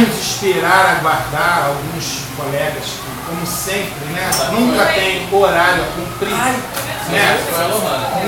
Vamos esperar, aguardar alguns colegas que, como sempre, né, nunca tem horário a cumprir. Né?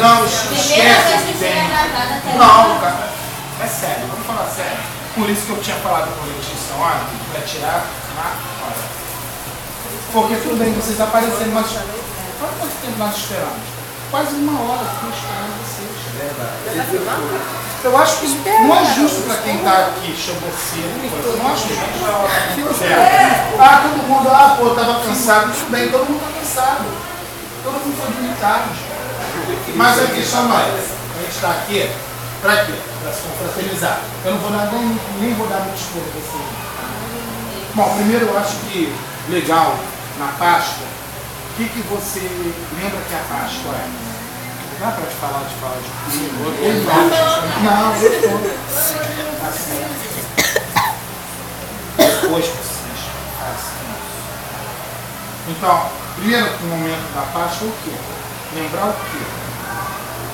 Não esquece que tem. Não, cara. É sério, vamos falar sério. Por isso que eu tinha falado com a Letícia ontem, para tirar na hora. Porque tudo bem, vocês apareceram, mas quanto tempo nós esperamos? Quase uma hora aqui esperando vocês. Eu acho que não é justo para quem está aqui, chegou cedo, não acho justo. Todo mundo, pô, estava cansado. Tudo bem, todo mundo está cansado. Todo mundo foi dormir tarde. Mas a questão é, a gente está aqui, para quê? Para se confraternizar. Eu não vou dar, nem vou dar muito expor para vocês. Bom, primeiro eu acho que legal, na Páscoa, o que você lembra que a Páscoa é? Dá para te falar de comida? Não, eu estou. Assim. Depois vocês. Assim. Então, primeiro no momento da Páscoa, o quê? Lembrar o quê?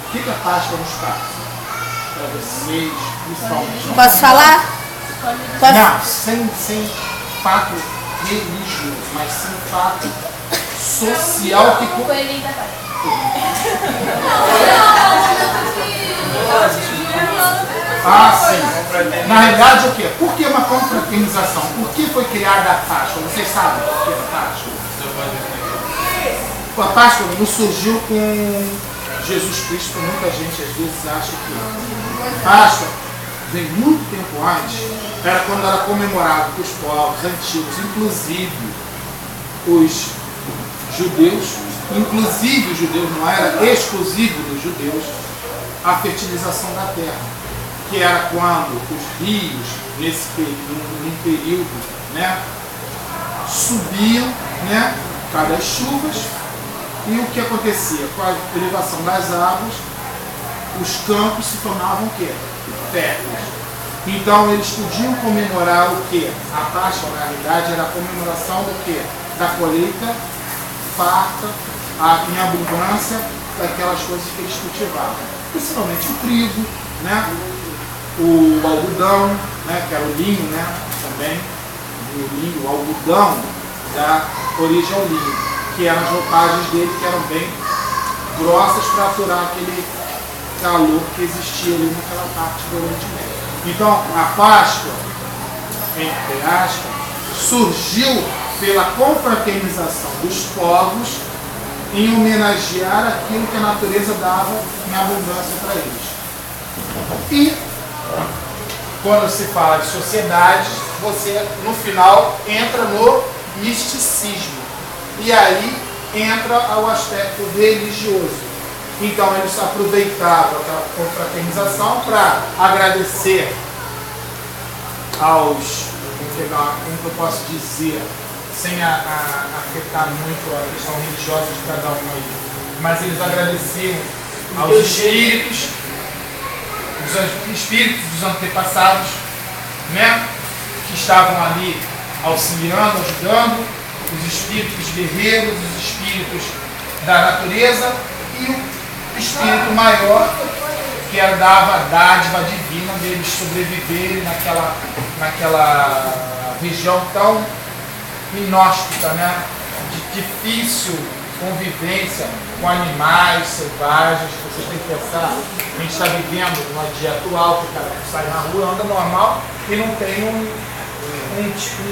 O que a Páscoa nos faz? Para vocês, principalmente. Posso falar? Posso? Não, sem fato religioso, mas sem fato social que. Coelhinho da Páscoa. Sim. Na realidade, o quê? Por que uma confraternização? Por que foi criada a Páscoa? Vocês sabem por que a Páscoa? A Páscoa não surgiu com Jesus Cristo. Muita gente às vezes acha que a Páscoa vem muito tempo antes. Era quando era comemorado com os povos antigos, inclusive os judeus. Inclusive os judeus, não era exclusivo dos judeus, a fertilização da terra, que era quando os rios, num período, né, subiam, né, por causa das chuvas, e o que acontecia? Com a elevação das águas, os campos se tornavam o quê? Férteis. Então eles podiam comemorar o quê? A Páscoa, na realidade, era a comemoração do quê? Da colheita farta, em abundância daquelas coisas que eles cultivavam. Principalmente o trigo, né? O algodão, né? Que era o linho, né? Também. O linho, o algodão da origem ao linho, que eram as roupagens dele que eram bem grossas para aturar aquele calor que existia ali naquela parte do Oriente Médio. Então, a Páscoa, entre aspas, surgiu pela confraternização dos povos em homenagear aquilo que a natureza dava em abundância para eles. E quando se fala de sociedade, você no final entra no misticismo. E aí entra o aspecto religioso. Então eles aproveitavam aquela confraternização para agradecer aos, como que eu posso dizer, sem afetar muito a questão religiosa de cada um aí, mas eles agradeciam aos espíritos, os espíritos dos antepassados, né, que estavam ali auxiliando, ajudando, os espíritos guerreiros, os espíritos da natureza e o espírito maior que dava a dádiva divina deles sobreviverem naquela região tão inóspita, né? De difícil convivência com animais selvagens. Vocês têm que pensar, a gente está vivendo numa dia atual, que o cara sai na rua, anda normal e não tem um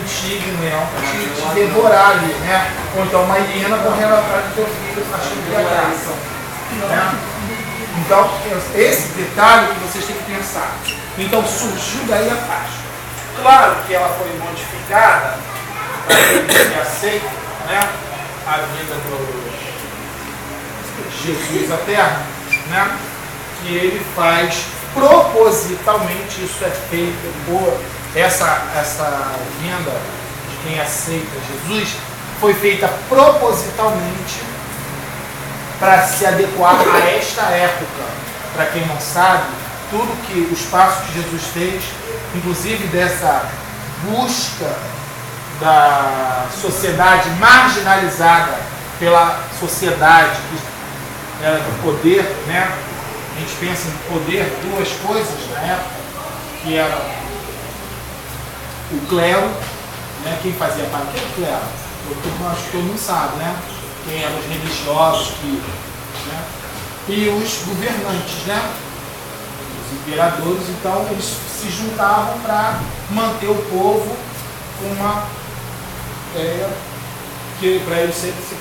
tigre, um leão para te devorar ali, né? Ou então uma hiena correndo atrás do teu filho, achando que é graça. Né? Então, esse detalhe que vocês têm que pensar. Então, surgiu daí a Páscoa. Claro que ela foi modificada para que aceitem, né, a vida do Jesus à Terra, né, que ele faz propositalmente. Isso é feito por essa vinda de quem aceita Jesus, foi feita propositalmente para se adequar a esta época. Para quem não sabe, tudo que os passos que Jesus fez, inclusive dessa busca da sociedade marginalizada pela sociedade que era do poder, né? A gente pensa em poder, duas coisas na época, que eram o clero, né? Quem fazia parte? O que é o clero? Acho que todo mundo sabe, né? Quem eram os religiosos, né? E os governantes, né? Os imperadores. Então eles se juntavam para manter o povo com uma para eles sempre se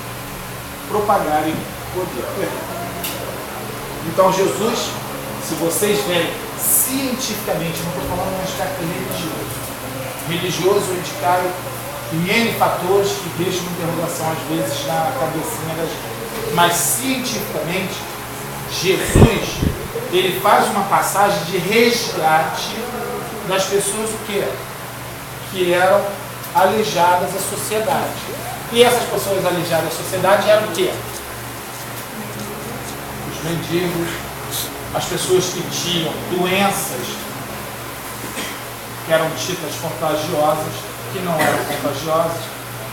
propagarem poder. Então Jesus, se vocês verem cientificamente, não estou falando de um aspecto religioso, indicado em N fatores que deixam uma interrogação às vezes na cabecinha da gente. Mas cientificamente, Jesus, ele faz uma passagem de resgate das pessoas o quê? Que eram aleijadas à sociedade. E essas pessoas aleijadas à sociedade eram o quê? Os mendigos, as pessoas que tinham doenças que eram ditas contagiosas, que não eram contagiosas.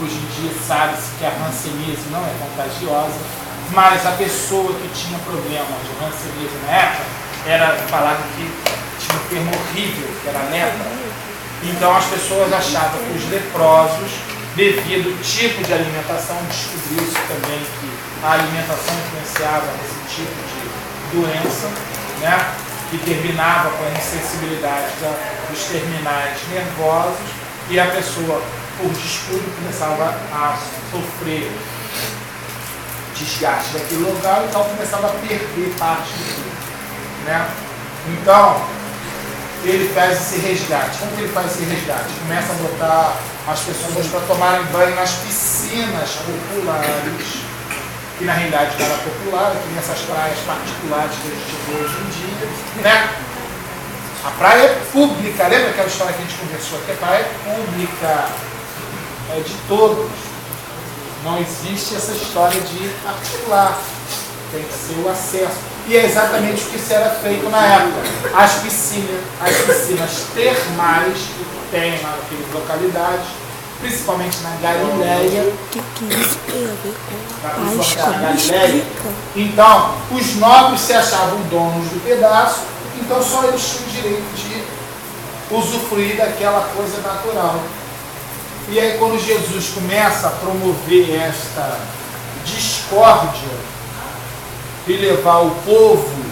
Hoje em dia sabe-se que a hanseníase não é contagiosa, mas a pessoa que tinha problema de hanseníase na época era falado que tinha um termo horrível, que era lepra. Então as pessoas achavam que os leprosos, devido ao tipo de alimentação, descobriu-se também que a alimentação influenciava nesse tipo de doença, né? Que terminava com a insensibilidade dos terminais nervosos, e a pessoa, por descuido, começava a sofrer desgaste daquele local, então começava a perder parte do corpo, né? Então, ele faz esse resgate. Como que ele faz esse resgate? Começa a botar as pessoas para tomarem banho nas piscinas populares, que na realidade não era popular, aqui nessas praias particulares que a gente vê hoje em dia, né? A praia é pública, lembra aquela história que a gente conversou aqui? A praia é pública, é de todos. Não existe essa história de particular, tem que ser o acesso. E é exatamente o que isso era feito na época. As piscinas termais que tem naquelas localidades, principalmente na Galileia. Então, os nobres se achavam donos do pedaço, então só eles tinham o direito de usufruir daquela coisa natural. E aí, quando Jesus começa a promover esta discórdia e levar o povo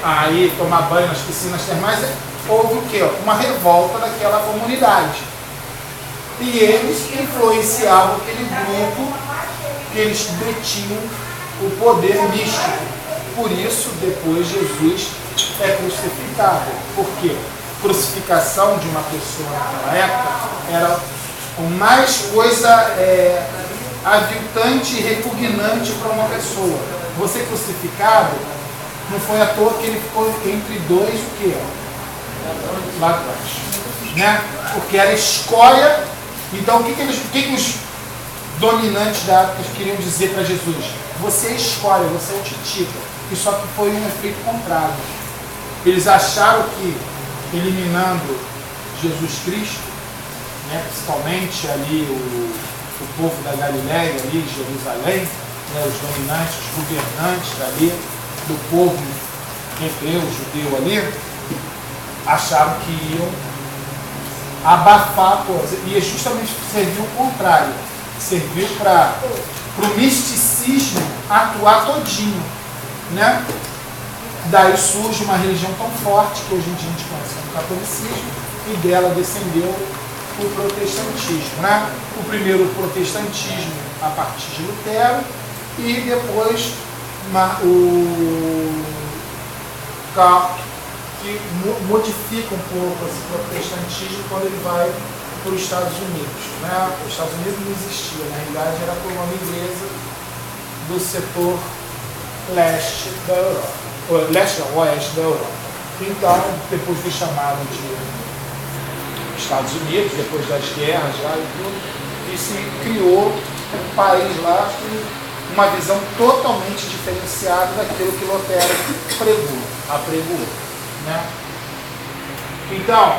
a ir tomar banho nas piscinas termais, houve o quê? Uma revolta daquela comunidade. E eles influenciavam aquele grupo, que eles detinham o poder místico. Por isso, depois Jesus é crucificado. Por quê? Crucificação de uma pessoa naquela época era o mais coisa aviltante e repugnante para uma pessoa. Você crucificado, não foi à toa que ele ficou entre dois, o quê? Ladrões. Né? Porque era escória. Então, o que os dominantes da época queriam dizer para Jesus? Você é escória, você é o titipa. E só que foi um efeito contrário. Eles acharam que, eliminando Jesus Cristo, né, principalmente ali o povo da Galileia, ali de Jerusalém, né, os dominantes, os governantes ali, do povo hebreu, judeu ali, acharam que iam abafar a coisa. E justamente serviu o contrário. Serviu para o misticismo atuar todinho. Né? Daí surge uma religião tão forte que hoje em dia a gente conhece como catolicismo, e dela descendeu o protestantismo. Né? O primeiro o protestantismo a partir de Lutero, e depois o Calvin, que modifica um pouco esse protestantismo quando ele vai para os Estados Unidos. Né? Os Estados Unidos não existia, na realidade era a colônia inglesa do setor leste da Europa, oeste da Europa. Então, depois foi chamado de Estados Unidos, depois das guerras lá e tudo, e se criou um país lá com uma visão totalmente diferenciada daquilo que Lutero apregoou. Né? Então,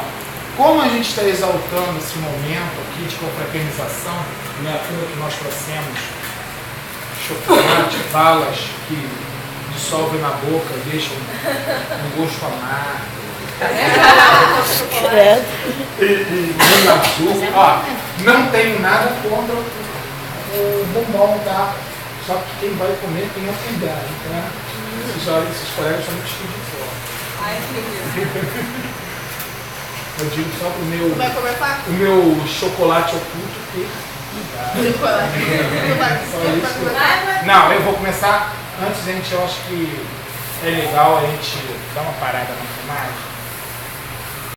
como a gente está exaltando esse momento aqui de confraternização, né, aquilo que nós trouxemos, chocolate, balas que dissolvem na boca, deixam um gosto amargo, E azul. Ó, não tenho nada contra o bombom, tá? Só que quem vai comer tem a cuidar, tá? Esses colegas são muito esquisitos. Ai, que Eu digo só pro meu, vai comer faca? o meu chocolate oculto que... Não, eu vou começar. Antes, gente, eu acho que é legal a gente dar uma parada na filmagem.